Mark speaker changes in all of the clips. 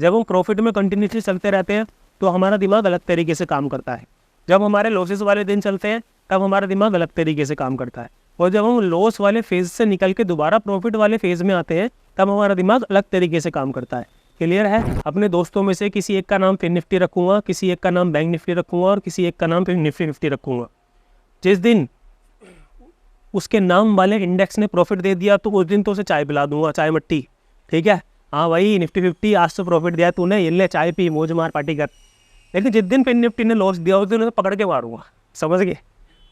Speaker 1: जब हम प्रॉफिट में कंटिन्यूसली चलते रहते हैं तो हमारा दिमाग अलग तरीके से काम करता है। जब हमारे लॉसेस वाले दिन चलते हैं तब हमारा दिमाग अलग तरीके से काम करता है। और जब हम लॉस वाले फेज से निकल के दोबारा प्रॉफिट वाले फेज में आते हैं तब हमारा दिमाग अलग तरीके से काम करता है। क्लियर है? अपने दोस्तों में से किसी एक का नाम फिन निफ्टी रखूंगा, किसी एक का नाम बैंक निफ्टी रखूंगा और किसी एक का नाम फिर निफ्टी रखूंगा। जिस दिन उसके नाम वाले इंडेक्स ने प्रॉफिट दे दिया तो उस दिन तो उसे चाय पिला दूंगा, चाय मट्टी। ठीक है, हाँ भाई निफ्टी 50 आज तो प्रॉफिट दिया तूने, ये ले चाय पी, मौज मार, पार्टी कर। लेकिन जिस दिन फिन निफ्टी ने लॉस दिया उस दिन उसे पकड़ के मारूंगा। समझ गए?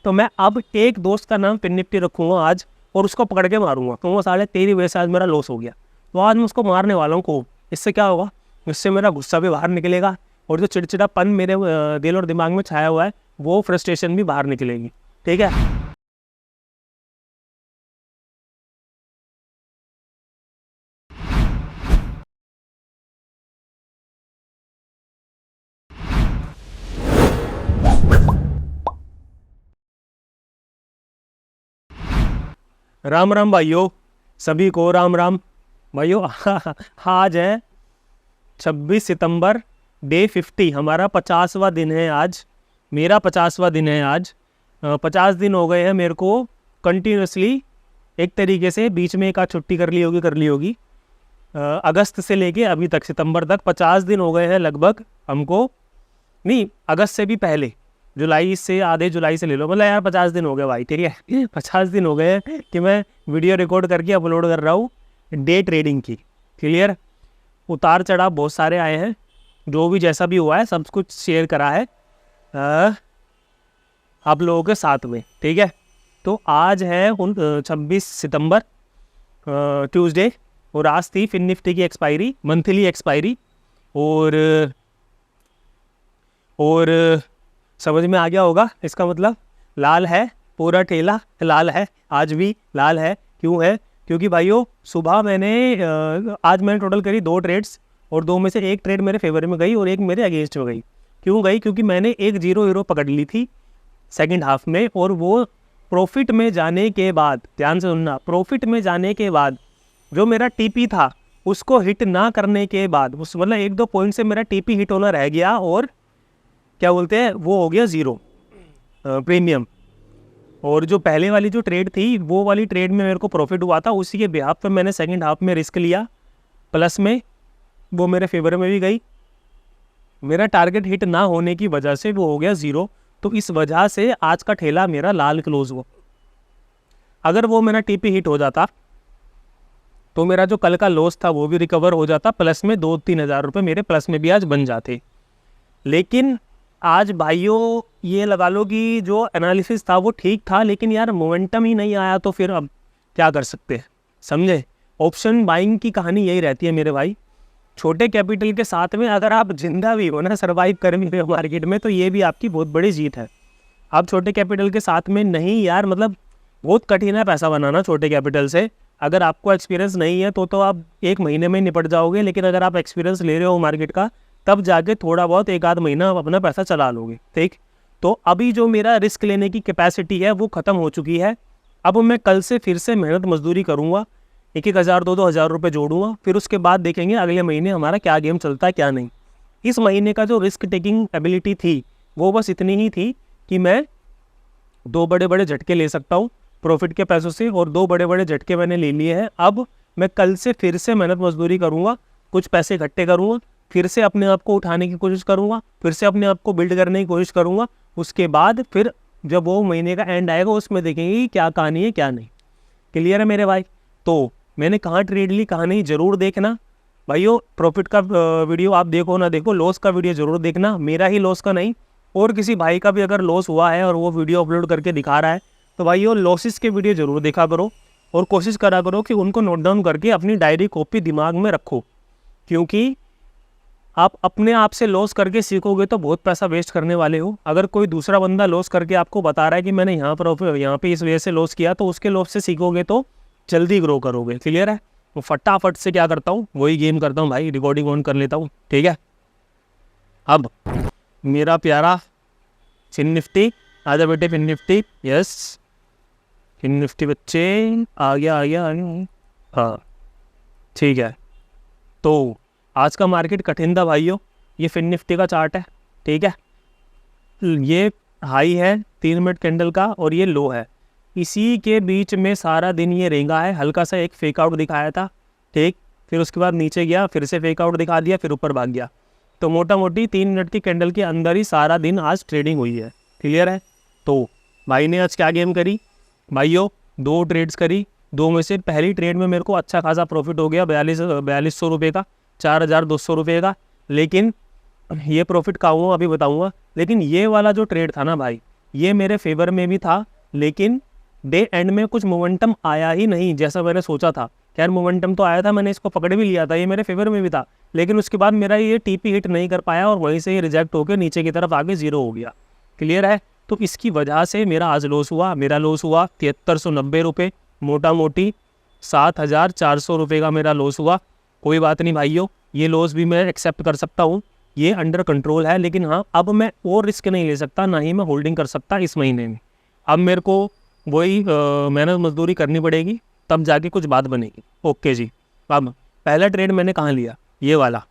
Speaker 1: तो मैं अब एक दोस्त का नाम फिन निफ्टी रखूंगा आज और उसको पकड़ के मारूंगा। तो वो साले तेरी वजह से आज मेरा लॉस हो गया, तो आज मैं उसको मारने वाला हूँ को। इससे क्या होगा? इससे मेरा गुस्सा भी बाहर निकलेगा और जो चिड़चिड़ापन मेरे दिल और दिमाग में छाया हुआ है वो फ्रस्ट्रेशन भी बाहर निकलेगी। ठीक है? राम राम भाइयों, सभी को राम राम भाइयों। आज है 26 सितंबर, डे 50, हमारा 50वां दिन है आज। मेरा 50वां दिन है आज। 50 दिन हो गए हैं मेरे को कंटिन्यूसली, एक तरीके से बीच में एक आध छुट्टी कर ली होगी। अगस्त से लेके अभी तक सितंबर तक 50 दिन हो गए हैं लगभग हमको। नहीं, अगस्त से भी पहले, जुलाई से, आधे जुलाई से ले लो, मतलब यार 50 दिन हो गए भाई। ठीक है, 50 दिन हो गए हैं कि मैं वीडियो रिकॉर्ड करके अपलोड कर रहा हूँ डे ट्रेडिंग की। क्लियर? उतार चढ़ाव बहुत सारे आए हैं, जो भी जैसा भी हुआ है सब कुछ शेयर करा है आप लोगों के साथ में। ठीक है, तो आज है 26 सितंबर, ट्यूसडे, और आज थी फिन निफ्टी की एक्सपायरी, मंथली एक्सपायरी। और समझ में आ गया होगा इसका मतलब, लाल है, पूरा ठेला लाल है, आज भी लाल है। क्यों है? क्योंकि भाइयों सुबह आज मैंने टोटल करी 2 ट्रेड्स और 2 में से एक ट्रेड मेरे फेवर में गई और एक मेरे अगेंस्ट में गई। क्यों गई? क्योंकि मैंने एक 0 हीरो पकड़ ली थी सेकंड हाफ में, और वो प्रॉफिट में जाने के बाद, ध्यान से सुनना, प्रॉफिट में जाने के बाद जो मेरा टीपी था उसको हिट ना करने के बाद, उस मतलब 1-2 पॉइंट से मेरा टीपी हिट होना रह गया और क्या बोलते हैं वो हो गया 0 प्रीमियम। और जो पहले वाली जो ट्रेड थी वो वाली ट्रेड में मेरे को प्रॉफिट हुआ था, उसी के बिहाफ पर मैंने सेकंड हाफ में रिस्क लिया प्लस में, वो मेरे फेवर में भी गई। मेरा टारगेट हिट ना होने की वजह से वो हो गया 0, तो इस वजह से आज का ठेला मेरा लाल क्लोज हुआ। अगर वो मेरा टीपी हिट हो जाता तो मेरा जो कल का लॉस था वो भी रिकवर हो जाता, प्लस में 2-3 हज़ार रुपये मेरे प्लस में भी आज बन जाते। लेकिन आज भाइयों ये लगा लो कि जो एनालिसिस था वो ठीक था, लेकिन यार मोमेंटम ही नहीं आया, तो फिर अब क्या कर सकते हैं? समझे? ऑप्शन बाइंग की कहानी यही रहती है मेरे भाई। छोटे कैपिटल के साथ में अगर आप जिंदा भी हो ना, सर्वाइव कर भी रहे हो मार्केट में, तो ये भी आपकी बहुत बड़ी जीत है। आप छोटे कैपिटल के साथ में नहीं यार, मतलब बहुत कठिन है पैसा बनाना छोटे कैपिटल से। अगर आपको एक्सपीरियंस नहीं है तो आप 1 महीने में निपट जाओगे, लेकिन अगर आप एक्सपीरियंस ले रहे हो मार्केट का तब जाके थोड़ा बहुत 1-आध महीना अपना पैसा चला लोगे। ठीक? तो अभी जो मेरा रिस्क लेने की कैपेसिटी है वो ख़त्म हो चुकी है। अब मैं कल से फिर से मेहनत मजदूरी करूँगा, 1-1 हज़ार 2-2 हज़ार रुपये जोड़ूंगा, फिर उसके बाद देखेंगे अगले महीने हमारा क्या गेम चलता है क्या नहीं। इस महीने का जो रिस्क टेकिंग एबिलिटी थी वो बस इतनी ही थी कि मैं 2 बड़े बड़े झटके ले सकता हूँ प्रॉफिट के पैसों से, और 2 बड़े बड़े झटके मैंने ले लिए हैं। अब मैं कल से फिर से मेहनत मजदूरी करूँगा, कुछ पैसे इकट्ठे करूँगा, फिर से अपने आप को उठाने की कोशिश करूँगा, फिर से अपने आप को बिल्ड करने की कोशिश करूँगा। उसके बाद फिर जब वो महीने का एंड आएगा उसमें देखेंगे कि क्या कहानी है क्या नहीं। क्लियर है मेरे भाई? तो मैंने कहाँ ट्रेड ली कहाँ नहीं ज़रूर देखना भाइयों। प्रॉफिट का वीडियो आप देखो ना देखो, लॉस का वीडियो ज़रूर देखना, मेरा ही लॉस का नहीं, और किसी भाई का भी अगर लॉस हुआ है और वो वीडियो अपलोड करके दिखा रहा है तो भाइयों लॉसेस के वीडियो ज़रूर देखा करो, और कोशिश करा करो कि उनको नोट डाउन करके अपनी डायरी कॉपी दिमाग में रखो। क्योंकि आप अपने आप से लॉस करके सीखोगे तो बहुत पैसा वेस्ट करने वाले हो। अगर कोई दूसरा बंदा लॉस करके आपको बता रहा है कि मैंने यहाँ पे इस वजह से लॉस किया, तो उसके लॉस से सीखोगे तो जल्दी ग्रो करोगे। क्लियर है? तो फटाफट से क्या करता हूँ वही गेम करता हूँ भाई, रिकॉर्डिंग ऑन कर लेता हूँ। ठीक है, अब मेरा प्यारा फिन निफ्टी, आजा बेटे फिन निफ्टी, यस फिन निफ्टी बच्चे, आ गया। हाँ ठीक है, तो आज का मार्केट कठिन था भाइयों। ये फिन निफ्टी का चार्ट है, ठीक है, ये हाई है 3 मिनट कैंडल का और ये लो है, इसी के बीच में सारा दिन ये रेंगा है। हल्का सा एक फेक आउट दिखाया था, ठीक, फिर उसके बाद नीचे गया, फिर से फेक आउट दिखा दिया, फिर ऊपर भाग गया। तो मोटा मोटी 3 मिनट की कैंडल के अंदर ही सारा दिन आज ट्रेडिंग हुई है। क्लियर है। तो भाई ने आज क्या गेम करी भाइयों, 2 ट्रेड्स करी। 2 में से पहली ट्रेड में मेरे को अच्छा खासा प्रॉफिट हो गया 4200 रुपये का, 4200 रुपये का। लेकिन ये प्रॉफिट कहाँ हुआ अभी बताऊंगा। लेकिन ये वाला जो ट्रेड था ना भाई, ये मेरे फेवर में भी था, लेकिन डे एंड में कुछ मोमेंटम आया ही नहीं जैसा मैंने सोचा था। खैर मोमेंटम तो आया था, मैंने इसको पकड़ भी लिया था, ये मेरे फेवर में भी था, लेकिन उसके बाद मेरा ये टीपी हिट नहीं कर पाया और वहीं से ये रिजेक्ट होकर नीचे की तरफ आगे 0 हो गया। क्लियर है। तो इसकी वजह से मेरा आज लॉस हुआ। मेरा लॉस हुआ 7390 रुपये, मोटा मोटी 7400 रुपये का मेरा लॉस हुआ। कोई बात नहीं भाइयों, ये लॉस भी मैं एक्सेप्ट कर सकता हूँ, ये अंडर कंट्रोल है। लेकिन हाँ, अब मैं और रिस्क नहीं ले सकता, ना ही मैं होल्डिंग कर सकता इस महीने में। अब मेरे को वही मेहनत मजदूरी करनी पड़ेगी, तब जाके कुछ बात बनेगी। ओके जी। अब पहला ट्रेड मैंने कहाँ लिया, ये वाला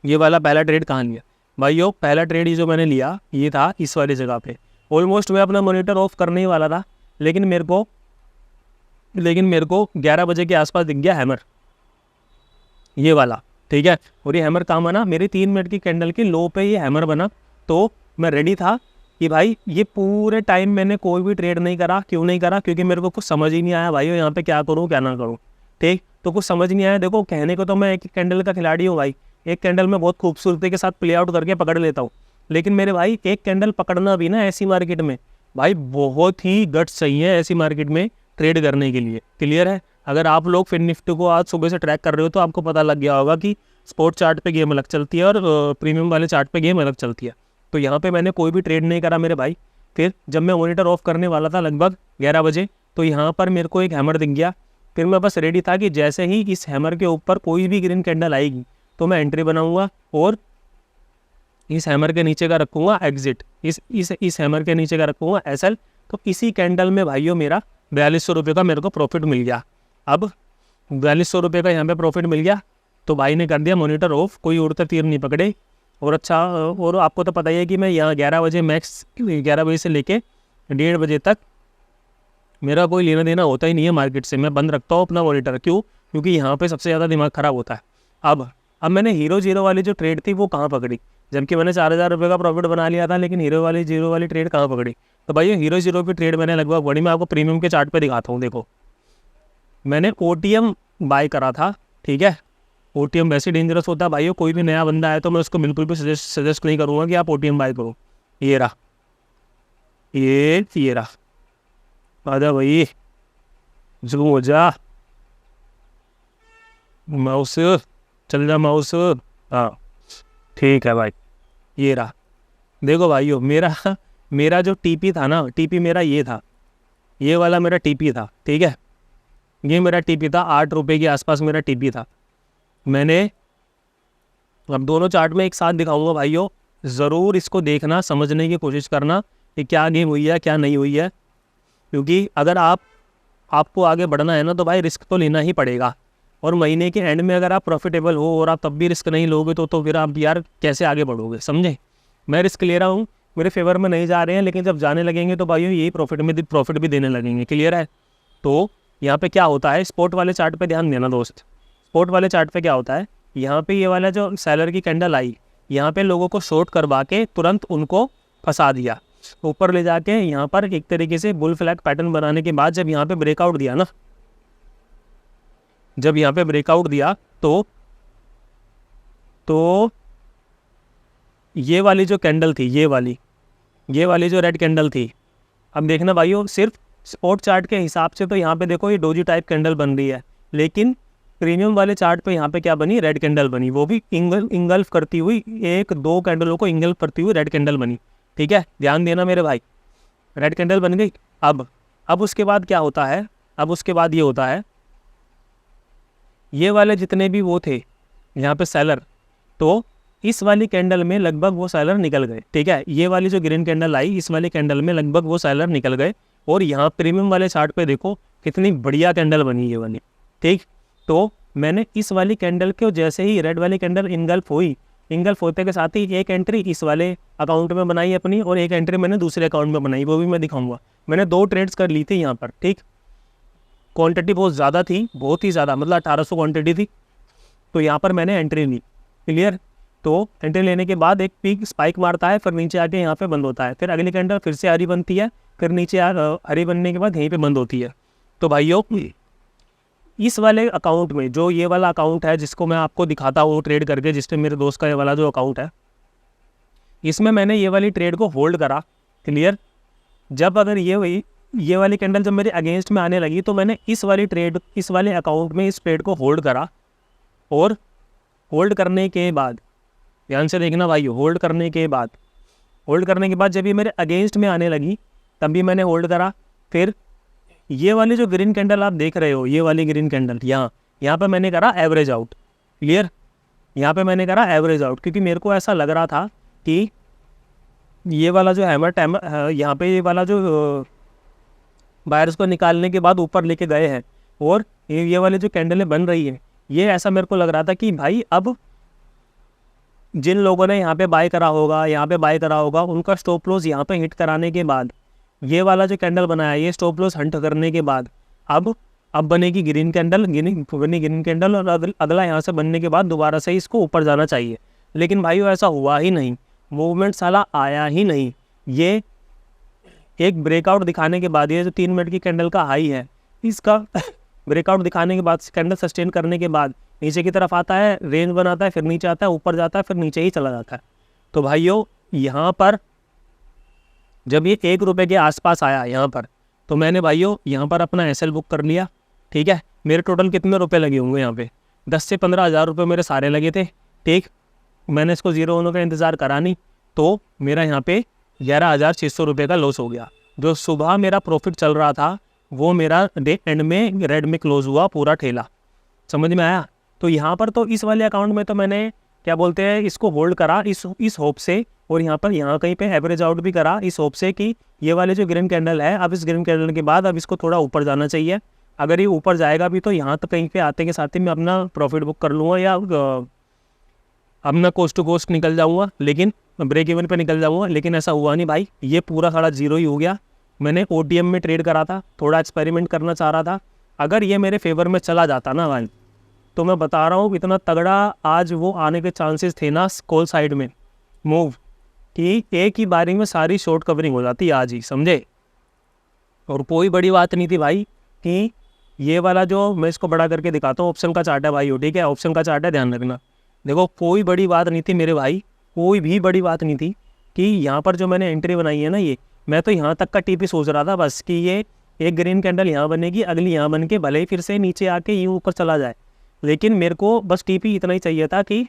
Speaker 1: पहला ट्रेड कहाँ लिया भाइयों। पहला ट्रेड जो मैंने लिया ये था इस वाली जगह पे। ऑलमोस्ट मैं अपना मॉनिटर ऑफ करने ही वाला था, लेकिन मेरे को 11 बजे के आसपास दिख गया हैमर, ये वाला, ठीक है। और ये हैमर कहाँ बना, मेरी 3 मिनट की कैंडल की लो पे ये हैमर बना। तो मैं रेडी था कि भाई ये पूरे टाइम मैंने कोई भी ट्रेड नहीं करा। क्यों नहीं करा, क्योंकि मेरे को कुछ समझ ही नहीं आया भाई यहाँ पे क्या करूँ क्या ना करूँ, ठीक। तो कुछ समझ नहीं आया। देखो कहने को तो मैं एक कैंडल का खिलाड़ी हूँ भाई, एक कैंडल में बहुत खूबसूरती के साथ प्ले आउट करके पकड़ लेता हूँ, लेकिन मेरे भाई एक कैंडल पकड़ना भी ना ऐसी मार्केट में भाई बहुत ही गट्स चाहिए ऐसी मार्केट में ट्रेड करने के लिए। क्लियर है। अगर आप लोग फिन निफ्टी को आज सुबह से ट्रैक कर रहे हो तो आपको पता लग गया होगा कि स्पोर्ट चार्ट पे गेम अलग चलती है और प्रीमियम वाले चार्ट पे गेम अलग चलती है। तो यहाँ पे मैंने कोई भी ट्रेड नहीं करा मेरे भाई। फिर जब मैं मॉनिटर ऑफ करने वाला था लगभग 11 बजे, तो यहाँ पर मेरे को एक हैमर दिख गया। फिर मैं बस रेडी था कि जैसे ही इस हैमर के ऊपर कोई भी ग्रीन कैंडल आएगी तो मैं एंट्री बनाऊंगा और इस हैमर के नीचे का रखूँगा एग्जिट, इस हैमर के नीचे का रखूँगा एसएल। तो इसी कैंडल में भाइयों मेरा 4200 रुपये का मेरे को प्रॉफिट मिल गया। अब 4200 रुपये का यहाँ पे प्रॉफिट मिल गया, तो भाई ने कर दिया मॉनिटर ऑफ, कोई उड़ते तीर नहीं पकड़े। और अच्छा, और आपको तो पता ही है कि मैं यहाँ 11 बजे मैक्स 11 बजे से लेके 1:30 बजे तक मेरा कोई लेना देना होता ही नहीं है मार्केट से। मैं बंद रखता हूँ अपना मॉनिटर। क्यों, क्योंकि यहाँ पे सबसे ज़्यादा दिमाग ख़राब होता है। अब मैंने हीरो जीरो वाली जो ट्रेड थी वो कहाँ पकड़ी, जबकि मैंने 4000 रुपये का प्रॉफिट बना लिया था, लेकिन जीरो वाली ट्रेड कहाँ पकड़ी। तो भाई हीरो जीरो की ट्रेड मैंने लगभग बड़ी, मैं आपको प्रीमियम के चार्ट पे दिखाता हूँ। देखो मैंने ओटीएम बाय करा था, ठीक है। ओटीएम वैसे डेंजरस होता है भाइयों, कोई भी नया बंदा है तो मैं उसको बिल्कुल भी सजेस्ट नहीं करूँगा कि आप ओटीएम बाय करो। ये रहा, ये रहा, आजा भाई जूम हो जा, माउस चल जा माउस, हाँ ठीक है भाई। ये रहा, देखो भाइयों मेरा जो टीपी था ना, टीपी मेरा ये था, ये वाला मेरा टीपी था, ठीक है। ये मेरा टीपी था 8 रुपये के आसपास मेरा टीपी था। मैंने अब दोनों चार्ट में एक साथ दिखाऊंगा भाइयों, ज़रूर इसको देखना, समझने की कोशिश करना कि क्या गेम हुई है क्या नहीं हुई है। क्योंकि अगर आपको आगे बढ़ना है ना तो भाई रिस्क तो लेना ही पड़ेगा। और महीने के एंड में अगर आप प्रॉफिटेबल हो और आप तब भी रिस्क नहीं लोगे तो फिर आप यार कैसे आगे बढ़ोगे, समझे। मैं रिस्क ले रहा हूँ, मेरे फेवर में नहीं जा रहे हैं, लेकिन जब जाने लगेंगे तो भाइयों यही प्रॉफिट भी देने लगेंगे। क्लियर है। तो यहाँ पे क्या होता है, स्पॉट वाले चार्ट पे ध्यान देना दोस्त। स्पॉट वाले चार्ट पे क्या होता है, यहाँ पे ये वाला जो सेलर की कैंडल आई, यहाँ पे लोगों को शॉर्ट करवा के तुरंत उनको फंसा दिया, ऊपर ले जाके यहाँ पर एक तरीके से बुल फ्लैग पैटर्न बनाने के बाद जब यहाँ पे ब्रेकआउट दिया ना, जब यहाँ पे ब्रेकआउट दिया तो ये वाली जो कैंडल थी, ये वाली जो रेड कैंडल थी, अब देखना भाइयों सिर्फ स्पॉट चार्ट के हिसाब से तो यहाँ पे देखो ये डोजी टाइप कैंडल बन रही है, लेकिन प्रीमियम वाले चार्ट पे यहाँ पे क्या बनी, रेड कैंडल बनी, वो भी इंगल्फ करती हुई, 1-2 कैंडलों को इंगल्फ करती हुई रेड कैंडल बनी। ठीक है, ध्यान देना मेरे भाई, रेड कैंडल बन गई। अब उसके बाद क्या होता है, अब उसके बाद ये होता है, ये वाले जितने भी वो थे यहाँ पे सेलर, तो इस वाली कैंडल में लगभग वो सेलर निकल गए। ठीक है, ये वाली जो ग्रीन कैंडल आई, इस वाली कैंडल में लगभग वो सेलर निकल गए। और यहाँ प्रीमियम वाले चार्ट पे देखो कितनी बढ़िया कैंडल बनी ये वाली। ठीक, तो मैंने इस वाली कैंडल के जैसे ही रेड वाली कैंडल इनगल्फ हुई, इनगल्फ होते के साथ ही एक एंट्री इस वाले अकाउंट में बनाई अपनी और एक एंट्री मैंने दूसरे अकाउंट में बनाई, वो भी मैं दिखाऊंगा। मैंने 2 ट्रेड्स कर ली थी यहाँ पर, ठीक। क्वांटिटी बहुत ज़्यादा थी, बहुत ही ज़्यादा, मतलब 1800 क्वांटिटी थी। तो यहाँ पर मैंने एंट्री ली, क्लियर। तो एंट्री लेने के बाद एक पीक स्पाइक मारता है, फिर नीचे आके यहाँ पे बंद होता है, फिर अगली कैंडल फिर से हरी बनती है, फिर नीचे हरी बनने के बाद यहीं पे बंद होती है। तो भाइयों इस वाले अकाउंट में, जो ये वाला अकाउंट है जिसको मैं आपको दिखाता हूँ ट्रेड करके, जिसमें मेरे दोस्त का ये वाला जो अकाउंट है, इसमें मैंने ये वाली ट्रेड को होल्ड करा, क्लियर। जब अगर ये वाली कैंडल जब मेरे अगेंस्ट में आने लगी तो मैंने इस वाली ट्रेड, इस वाले अकाउंट में इस ट्रेड को होल्ड करा, और होल्ड करने के बाद, ध्यान से देखना भाई, होल्ड करने के बाद जब ये मेरे अगेंस्ट में आने लगी तब भी मैंने होल्ड करा। फिर ये वाली जो ग्रीन कैंडल आप देख रहे हो, ये वाली ग्रीन कैंडल, यहाँ पे मैंने करा एवरेज आउट, क्लियर। यहाँ पे मैंने करा एवरेज आउट, क्योंकि मेरे को ऐसा लग रहा था कि ये वाला जो हैमर टैमर, यहाँ पे ये वाला जो बायर्स को निकालने के बाद ऊपर लेके गए हैं, और ये वाली जो कैंडलें बन रही है, ये ऐसा मेरे को लग रहा था कि भाई अब जिन लोगों ने यहाँ पे बाय करा होगा, उनका स्टॉप लॉस यहाँ पे हिट कराने के बाद, ये वाला जो कैंडल बनाया, ये स्टॉप लॉस हंट करने के बाद अब बनेगी ग्रीन कैंडल, ग्रीन कैंडल, और अगला यहाँ से बनने के बाद दोबारा से इसको ऊपर जाना चाहिए। लेकिन भाइयों ऐसा हुआ ही नहीं, मूवमेंट साला आया ही नहीं। ये एक ब्रेकआउट दिखाने के बाद, ये जो 3 मिनट की कैंडल का हाई है, इसका ब्रेकआउट दिखाने के बाद, कैंडल सस्टेन करने के बाद नीचे की तरफ आता है, रेंज बनाता है, फिर नीचे आता है, ऊपर जाता है, फिर नीचे ही चला जाता है। तो भाइयों यहाँ पर जब ये 1 रुपये के आसपास आया यहाँ पर, तो मैंने भाइयों यहाँ पर अपना एसएल बुक कर लिया, ठीक है। मेरे टोटल कितने रुपए लगे होंगे यहाँ पे, 10 से 15 हज़ार रुपये मेरे सारे लगे थे, ठीक। मैंने इसको ज़ीरो होने का इंतज़ार करा नहीं, तो मेरा यहाँ पे 11,600 रुपये का लॉस हो गया। जो सुबह मेरा प्रॉफिट चल रहा था वो मेरा डे एंड में रेड में क्लोज हुआ पूरा ठेला, समझ में आया। तो यहाँ पर तो इस वाले अकाउंट में तो मैंने क्या बोलते हैं, इसको होल्ड करा इस होप से, और यहाँ पर कहीं पे एवरेज आउट भी करा इस होप से कि ये वाले जो ग्रीन कैंडल है, अब इस ग्रीन कैंडल के बाद अब इसको थोड़ा ऊपर जाना चाहिए। अगर ये ऊपर जाएगा भी तो यहाँ तक कहीं पे आते के साथ ही मैं अपना प्रॉफिट बुक कर लूँगा, या अपना कोस्ट टू कोस्ट निकल जाऊँगा, लेकिन ब्रेक इवन पे निकल जाऊँगा। लेकिन ऐसा हुआ नहीं भाई, ये पूरा सारा जीरो ही हो गया। मैंने OTM में ट्रेड करा था, थोड़ा एक्सपेरिमेंट करना चाह रहा था। अगर ये मेरे फेवर में चला जाता ना भाई, तो मैं बता रहा हूँ इतना तगड़ा आज वो आने के चांसेस थे ना कॉल साइड में मूव, कि एक ही बारी में सारी शॉर्ट कवरिंग हो जाती आज ही, समझे। और कोई बड़ी बात नहीं थी भाई, कि ये वाला जो मैं इसको बड़ा करके दिखाता हूँ, ऑप्शन का चार्ट है भाई, ठीक है, ऑप्शन का चार्ट है, ध्यान रखना। देखो कोई बड़ी बात नहीं थी मेरे भाई, कोई भी बड़ी बात नहीं थी कि यहाँ पर जो मैंने एंट्री बनाई है ना, ये मैं तो यहाँ तक का टीपी सोच रहा था बस, कि ये एक ग्रीन कैंडल यहाँ बनेगी, अगली यहाँ बन के भले ही फिर से नीचे आके यूँ ऊपर चला जाए, लेकिन मेरे को बस टीपी इतना ही चाहिए था कि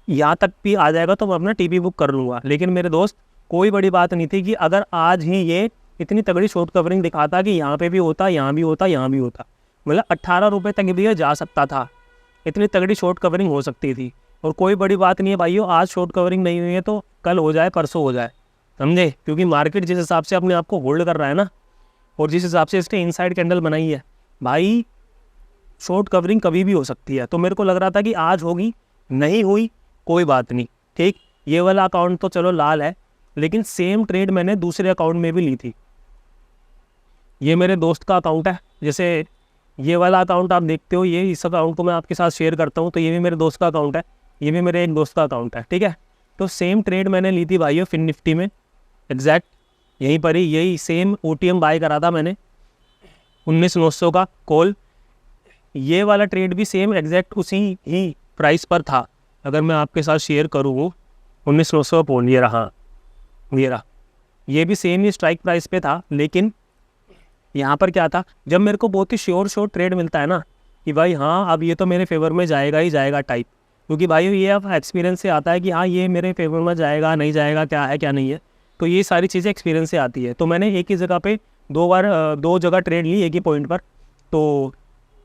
Speaker 1: यहाँ तक भी आ जाएगा तो मैं अपना टीपी बुक कर लूँगा। लेकिन मेरे दोस्त कोई बड़ी बात नहीं थी कि अगर आज ही ये इतनी तगड़ी शॉर्ट कवरिंग दिखाता कि यहाँ पे भी होता, यहाँ भी होता, यहाँ भी होता, मतलब 18 रुपये तक भी ये जा सकता था, इतनी तगड़ी शॉर्ट कवरिंग हो सकती थी। और कोई बड़ी बात नहीं है भाइयों, आज शॉर्ट कवरिंग नहीं हुई है तो कल हो जाए, परसों हो जाए, समझे। क्योंकि मार्केट जिस हिसाब से अपने आप को होल्ड कर रहा है ना, और जिस हिसाब से इसने इनसाइड कैंडल बनाई है भाई, शॉर्ट कवरिंग कभी भी हो सकती है। तो मेरे को लग रहा था कि आज होगी, नहीं हुई, कोई बात नहीं, ठीक। ये वाला अकाउंट तो चलो लाल है, लेकिन सेम ट्रेड मैंने दूसरे अकाउंट में भी ली थी। ये मेरे दोस्त का अकाउंट है, जैसे ये वाला अकाउंट आप देखते हो, ये इस अकाउंट को मैं आपके साथ शेयर करता हूँ, तो ये भी मेरे दोस्त का अकाउंट है, ये भी मेरे एक दोस्त का अकाउंट है, ठीक है। तो सेम ट्रेड मैंने ली थी भाइयों फिन निफ्टी में, एग्जैक्ट यहीं पर ही, यही सेम OTM बाय करा था मैंने 19,900 का कॉल। ये वाला ट्रेड भी सेम एग्जैक्ट उसी ही प्राइस पर था। अगर मैं आपके साथ शेयर करूँ 19,900 कॉल, ये रहा, ये भी सेम ही स्ट्राइक प्राइस पे था। लेकिन यहाँ पर क्या था, जब मेरे को बहुत ही श्योर ट्रेड मिलता है ना कि भाई हाँ अब ये तो मेरे फेवर में जाएगा ही जाएगा टाइप, क्योंकि भाई ये अब एक्सपीरियंस से आता है कि हाँ ये मेरे फेवर में जाएगा नहीं जाएगा, क्या है क्या नहीं है, तो ये सारी चीज़ें एक्सपीरियंस से आती है। तो मैंने एक ही जगह पे 2 जगह ट्रेड ली एक ही पॉइंट पर। तो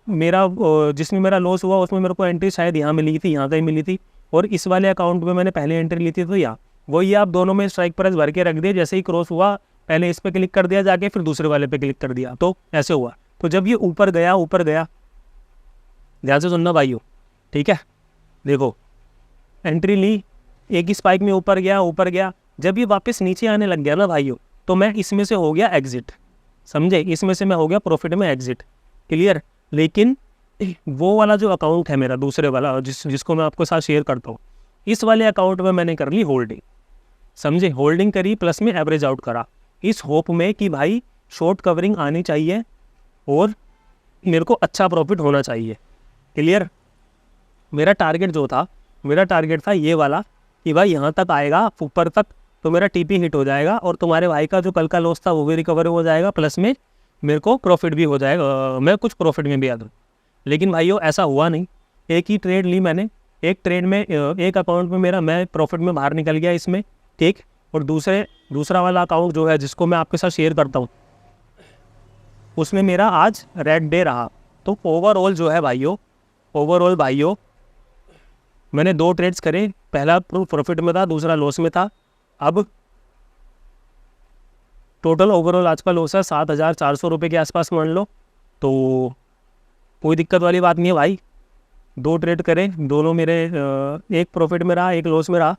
Speaker 1: मेरा जिसमें मेरा लॉस हुआ उसमें मेरे को एंट्री शायद यहाँ मिली थी, यहाँ कहीं मिली थी, और इस वाले अकाउंट में मैंने पहले एंट्री ली थी, तो यहाँ वही आप दोनों में स्ट्राइक प्राइस भर के रख दिए, जैसे ही क्रॉस हुआ पहले इस पर क्लिक कर दिया जाके, फिर दूसरे वाले पे क्लिक कर दिया, तो ऐसे हुआ। तो जब ये ऊपर गया ध्यान से सुनना भाइयों, ठीक है। देखो एंट्री ली, एक ही स्पाइक में ऊपर गया, जब ये वापस नीचे आने लग गया ना भाइयों, तो मैं इसमें से हो गया एग्जिट, समझे, इसमें से मैं हो गया प्रॉफिट में एग्जिट, क्लियर। लेकिन वो वाला जो अकाउंट है मेरा दूसरे वाला जिसको मैं आपको साथ शेयर करता हूँ, इस वाले अकाउंट में मैंने कर ली होल्डिंग, समझे, होल्डिंग करी प्लस में एवरेज आउट करा, इस होप में कि भाई शॉर्ट कवरिंग आनी चाहिए और मेरे को अच्छा प्रॉफिट होना चाहिए, क्लियर। मेरा टारगेट था ये वाला कि भाई यहाँ तक आएगा ऊपर तक तो मेरा टीपी हिट हो जाएगा और तुम्हारे भाई का जो कल का लॉस था वो भी रिकवर हो जाएगा, प्लस में मेरे को प्रॉफिट भी हो जाएगा, मैं कुछ प्रॉफिट में भी आ दूँ। लेकिन भाइयों ऐसा हुआ नहीं, एक ही ट्रेड ली मैंने, एक ट्रेड में एक अकाउंट में मेरा मैं प्रॉफिट में बाहर निकल गया इसमें, ठीक। और दूसरा वाला अकाउंट जो है जिसको मैं आपके साथ शेयर करता हूँ, उसमें मेरा आज रेड डे रहा। तो ओवरऑल जो है भाइयों मैंने 2 ट्रेड्स करे, पहला प्रॉफिट में था, दूसरा लॉस में था। अब टोटल ओवरऑल आज का लॉस है 7,400 रुपये के आसपास मान लो, तो कोई दिक्कत वाली बात नहीं है भाई। 2 ट्रेड करे, दोनों मेरे एक प्रॉफिट में रहा, एक लॉस में रहा।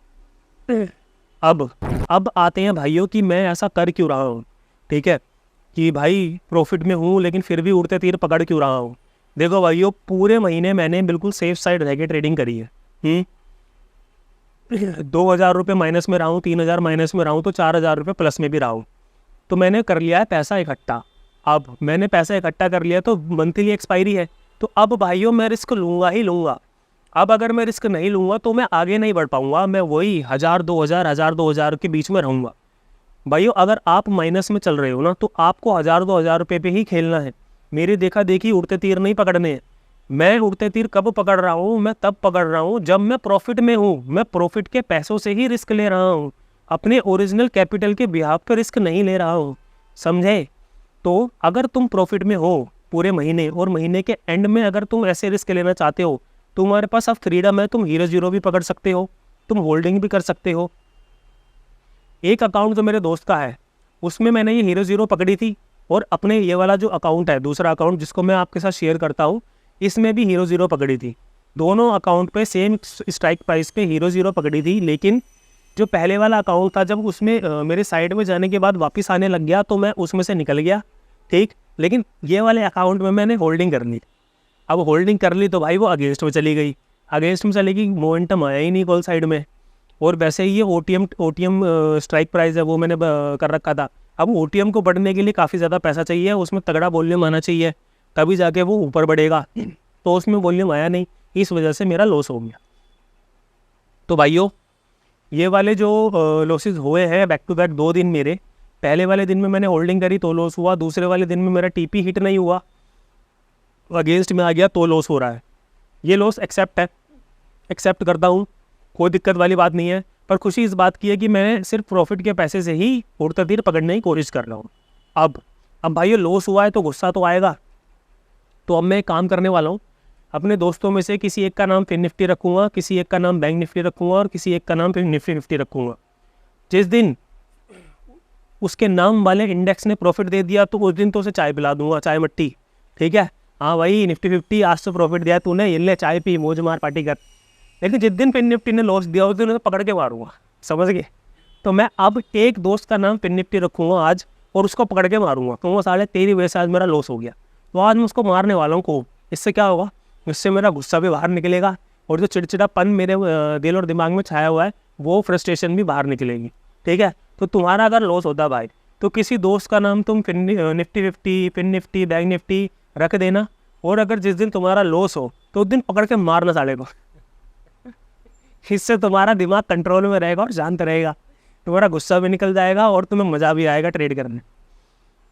Speaker 1: अब आते हैं भाइयों कि मैं ऐसा कर क्यों रहा हूँ, ठीक है, कि भाई प्रॉफिट में हूँ लेकिन फिर भी उड़ते तीर पकड़ क्यों रहा हूँ। देखो भाइयों पूरे महीने मैंने बिल्कुल सेफ साइड रह के ट्रेडिंग करी है। 2,000 रुपये माइनस में रहा हूँ, 3,000 माइनस में रहा हूँ, तो 4,000 रुपये प्लस में भी रहा हूँ। तो मैंने कर लिया है पैसा इकट्ठा। अब मैंने पैसा इकट्ठा कर लिया तो मंथली एक्सपायरी है, तो अब भाइयों मैं रिस्क लूँगा ही लूँगा। अब अगर मैं रिस्क नहीं लूँगा तो मैं आगे नहीं बढ़ पाऊँगा, मैं वही 1,000-2,000 के बीच में रहूँगा। भाइयों अगर आप माइनस में चल रहे हो ना तो आपको 1,000-2,000 रुपये पे ही खेलना है। मेरी देखा देखी उड़ते तीर नहीं पकड़ने हैं। मैं उड़ते तीर कब पकड़ रहा हूँ, मैं तब पकड़ रहा हूँ जब मैं प्रॉफिट में हूँ। मैं प्रॉफिट के पैसों से ही रिस्क ले रहा हूँ, अपने ओरिजिनल कैपिटल के बिहाफ पर रिस्क नहीं ले रहा हूँ, समझे। तो अगर तुम प्रॉफिट में हो पूरे महीने और महीने के एंड में अगर तुम ऐसे रिस्क लेना चाहते हो, तुम्हारे पास अब फ्रीडम है, तुम हीरो जीरो भी पकड़ सकते हो, तुम होल्डिंग भी कर सकते हो। एक अकाउंट जो मेरे दोस्त का है उसमें मैंने ये हीरो जीरो पकड़ी थी, और अपने ये वाला जो अकाउंट है दूसरा अकाउंट जिसको मैं आपके साथ शेयर करता हूँ, इसमें भी हीरो जीरो पकड़ी थी। दोनों अकाउंट पे सेम स्ट्राइक प्राइस पे हीरो जीरो पकड़ी थी। लेकिन जो पहले वाला अकाउंट था जब उसमें मेरे साइड में जाने के बाद वापस आने लग गया तो मैं उसमें से निकल गया, ठीक। लेकिन ये वाले अकाउंट में मैंने होल्डिंग कर ली। अब होल्डिंग कर ली तो भाई वो अगेंस्ट में चली गई, मोमेंटम आया ही नहीं कॉल साइड में। और वैसे ही ये ओटीएम स्ट्राइक प्राइस है वो मैंने कर रखा था। अब ओटीएम को बढ़ने के लिए काफ़ी ज़्यादा पैसा चाहिए, उसमें तगड़ा वॉल्यूम आना चाहिए, तभी जाके वो ऊपर बढ़ेगा। तो उसमें वॉल्यूम आया नहीं, इस वजह से मेरा लॉस हो गया। तो भाइयों ये वाले जो लॉसेस हुए हैं बैक टू बैक 2 दिन मेरे, पहले वाले दिन में मैंने होल्डिंग करी तो लॉस हुआ, दूसरे वाले दिन में मेरा टीपी हिट नहीं हुआ, अगेंस्ट में आ गया तो लॉस हो रहा है। ये लॉस एक्सेप्ट करता हूँ, कोई दिक्कत वाली बात नहीं है। पर खुशी इस बात की है कि मैं सिर्फ प्रॉफिट के पैसे से ही उड़ता तीर पकड़ने की कोशिश कर रहा हूँ। अब भाई ये लॉस हुआ है तो गुस्सा तो आएगा। तो अब मैं एक काम करने वाला हूँ, अपने दोस्तों में से किसी एक का नाम फिन निफ्टी रखूँगा, किसी एक का नाम बैंक निफ्टी रखूँगा और किसी एक का नाम फिर निफ्टी रखूँगा। जिस दिन उसके नाम वाले इंडेक्स ने प्रॉफिट दे दिया तो उस दिन तो उसे चाय पिला दूंगा, चाय मट्टी, ठीक है। हाँ भाई निफ्टी 50 आज तो प्रॉफिट दिया तूने, ये ले चाय पी, मौज मार, पार्टी कर। लेकिन जिस दिन फिन निफ्टी ने लॉस दिया उस दिन उसे पकड़ के मारूंगा, समझ गए। तो मैं अब एक दोस्त का नाम फिन निफ्टी रखूँगा आज और उसको पकड़ के मारूंगा। तो वो साले तेरी वजह से आज मेरा लॉस हो गया, तो आज मैं उसको मारने वाला हूँ को। इससे क्या होगा, इससे मेरा गुस्सा भी बाहर निकलेगा और जो चिड़चिड़ापन मेरे दिल और दिमाग में छाया हुआ है वो फ्रस्ट्रेशन भी बाहर निकलेगी, ठीक है। तो तुम्हारा अगर लॉस होता भाई तो किसी दोस्त का नाम तुम निफ्टी 50, फिन निफ्टी, बैंक निफ्टी रख देना, और अगर जिस दिन तुम्हारा लॉस हो तो उस दिन पकड़ के मारना साले को। इससे तुम्हारा दिमाग कंट्रोल में रहेगा और शांत रहेगा, तुम्हारा गुस्सा भी निकल जाएगा और तुम्हें मज़ा भी आएगा ट्रेड करने।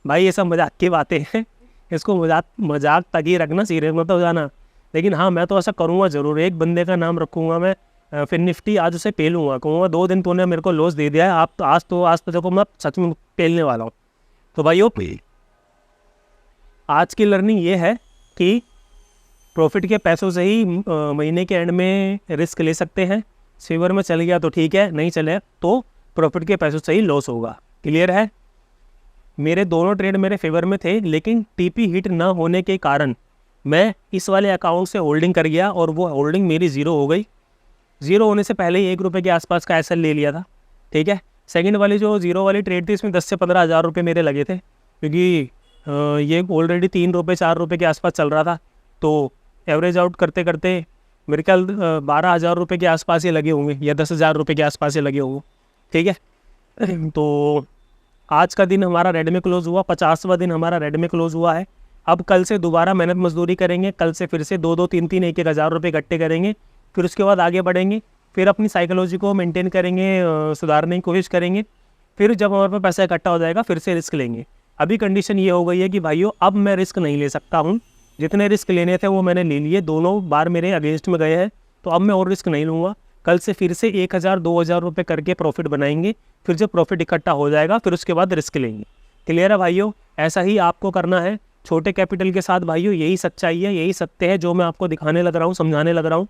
Speaker 1: भाई ये सब मजाक की बातें हैं, इसको मजाक तक ही रखना, सीरियस मत हो जाना। लेकिन हाँ मैं तो ऐसा करूँगा ज़रूर, एक बंदे का नाम रखूँगा मैं फिर निफ्टी, आज उसे पेलूँगा, कहूँगा 2 दिन तूने मेरे को लॉस दे दिया है, आप तो आज तो देखो मैं सच में पेलने वाला हूँ। तो भाइयों आज की लर्निंग ये है कि प्रॉफिट के पैसों से ही महीने के एंड में रिस्क ले सकते हैं। फेवर में चल गया तो ठीक है, नहीं चले तो प्रॉफिट के पैसों से ही लॉस होगा। क्लियर है। मेरे दोनों ट्रेड मेरे फेवर में थे, लेकिन टीपी हिट ना होने के कारण मैं इस वाले अकाउंट से होल्डिंग कर गया और वो होल्डिंग मेरी ज़ीरो हो गई। ज़ीरो होने से पहले ही 1 रुपये के आसपास का एसएल ले लिया था, ठीक है। सेकंड वाली जो ज़ीरो वाली ट्रेड थी इसमें 10 से 15 हज़ार रुपये मेरे लगे थे, क्योंकि ये ऑलरेडी 3 रुपये 4 रुपये के आसपास चल रहा था। तो एवरेज आउट करते करते मेरे ख्याल 12 हज़ार रुपये के आसपास ये लगे होंगे या 10 हज़ार रुपये के आसपास ये लगे होंगे, ठीक है। तो आज का दिन हमारा रेड में क्लोज़ हुआ, 50वां दिन हमारा रेड में क्लोज़ हुआ है। अब कल से दोबारा मेहनत मजदूरी करेंगे, कल से फिर से 2-2 3-3 1-1 हज़ार रुपये इकट्ठे करेंगे, फिर उसके बाद आगे बढ़ेंगे, फिर अपनी साइकोलॉजी को मेंटेन करेंगे, सुधारने की कोशिश करेंगे। फिर जब हमारे पास पैसा इकट्ठा हो जाएगा फिर से रिस्क लेंगे। अभी कंडीशन ये हो गई है कि भाइयों अब मैं रिस्क नहीं ले सकता हूँ, जितने रिस्क लेने थे वो मैंने ले लिए, दोनों बार मेरे अगेंस्ट में गए हैं, तो अब मैं और रिस्क नहीं लूँगा। कल से फिर से 1,000-2,000 रुपये करके प्रॉफिट बनाएंगे, फिर जब प्रॉफिट इकट्ठा हो जाएगा फिर उसके बाद रिस्क लेंगे। क्लियर है भाइयों? ऐसा ही आपको करना है छोटे कैपिटल के साथ भाइयों। यही सच्चाई है, यही सत्य है जो मैं आपको दिखाने लग रहा हूँ, समझाने लग रहा हूँ।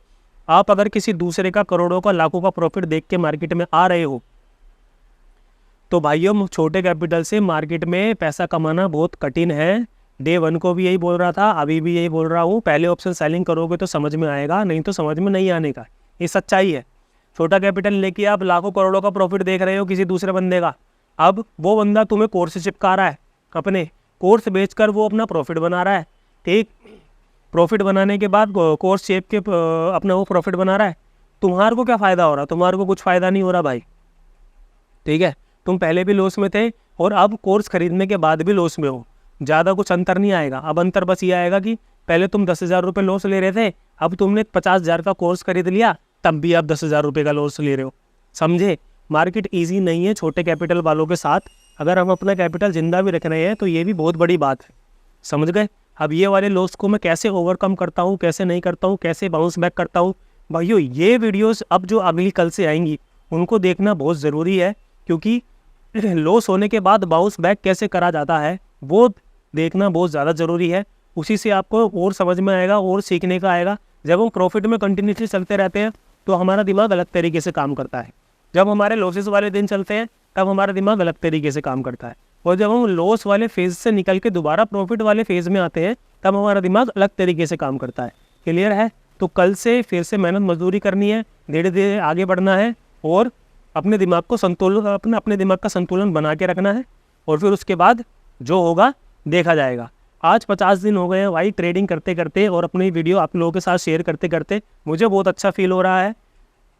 Speaker 1: आप अगर किसी दूसरे का करोड़ों का लाखों का प्रॉफिट देख के मार्केट में आ रहे हो तो भाइयों छोटे कैपिटल से मार्केट में पैसा कमाना बहुत कठिन है। डे 1 को भी यही बोल रहा था, अभी भी यही बोल रहा हूँ। पहले ऑप्शन सेलिंग करोगे तो समझ में आएगा, नहीं तो समझ में नहीं आने का, ये सच्चाई है। छोटा कैपिटल लेके आप लाखों करोड़ों का प्रॉफिट देख रहे हो किसी दूसरे बंदे का, अब वो बंदा तुम्हें कोर्स से चिपका रहा है, अपने कोर्स बेचकर वो अपना प्रॉफिट बना रहा है, ठीक। प्रॉफिट बनाने के बाद कोर्स चेप के अपना वो प्रॉफिट बना रहा है, तुम्हारे को क्या फ़ायदा हो रहा? तुम्हारे को कुछ फ़ायदा नहीं हो रहा भाई, ठीक है। तुम पहले भी लॉस में थे और अब कोर्स खरीदने के बाद भी लॉस में हो, ज़्यादा कुछ अंतर नहीं आएगा। अब अंतर बस ये आएगा कि पहले तुम 10,000 रुपये लॉस ले रहे थे, अब तुमने 50,000 का कोर्स खरीद लिया, तब भी आप 10,000 रुपये का लॉस ले रहे हो। समझे? मार्केट ईजी नहीं है छोटे कैपिटल वालों के साथ। अगर हम अपना कैपिटल जिंदा भी रख रहे हैं तो ये भी बहुत बड़ी बात है, समझ गए? अब ये वाले लॉस को मैं कैसे ओवरकम करता हूँ, कैसे नहीं करता हूँ, कैसे बाउंस बैक करता हूँ, भाइयों ये वीडियोस अब जो अगली कल से आएंगी उनको देखना बहुत ज़रूरी है, क्योंकि लॉस होने के बाद बाउंस बैक कैसे करा जाता है वो देखना बहुत ज़्यादा ज़रूरी है। उसी से आपको और समझ में आएगा और सीखने का आएगा। जब हम प्रॉफिट में कंटिन्यूसली चलते रहते हैं तो हमारा दिमाग अलग तरीके से काम करता है, जब हमारे लॉसेस वाले दिन चलते हैं तब हमारा दिमाग अलग तरीके से काम करता है, और जब हम लॉस वाले फेज़ से निकल के दोबारा प्रॉफिट वाले फेज़ में आते हैं तब हमारा दिमाग अलग तरीके से काम करता है। क्लियर है? तो कल से फिर से मेहनत मजदूरी करनी है, धीरे धीरे आगे बढ़ना है और अपने दिमाग को संतुलन अपने दिमाग का संतुलन बना के रखना है, और फिर उसके बाद जो होगा देखा जाएगा। आज 50 दिन हो गए हैं भाई ट्रेडिंग करते करते और अपनी वीडियो आप लोगों के साथ शेयर करते करते मुझे बहुत अच्छा फील हो रहा है।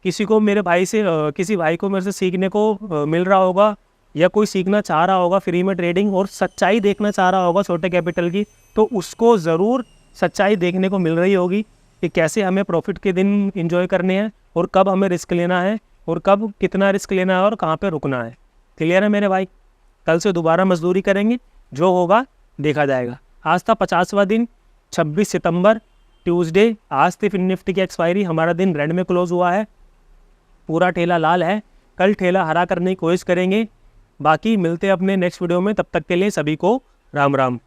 Speaker 1: किसी को मेरे भाई से किसी भाई को मेरे से सीखने को मिल रहा होगा, या कोई सीखना चाह रहा होगा फ्री में ट्रेडिंग और सच्चाई देखना चाह रहा होगा छोटे कैपिटल की, तो उसको ज़रूर सच्चाई देखने को मिल रही होगी कि कैसे हमें प्रॉफिट के दिन एंजॉय करने हैं और कब हमें रिस्क लेना है और कब कितना रिस्क लेना है और कहाँ पे रुकना है। क्लियर है मेरे भाई? कल से दोबारा मजदूरी करेंगे, जो होगा देखा जाएगा। आज था 50वां दिन, 26 सितंबर ट्यूसडे। आज थी फिन निफ्टी की एक्सपायरी, हमारा दिन रेड में क्लोज हुआ है, पूरा ठेला लाल है। कल ठेला हरा करने की कोशिश करेंगे। बाकी मिलते हैं अपने नेक्स्ट वीडियो में, तब तक के लिए सभी को राम राम।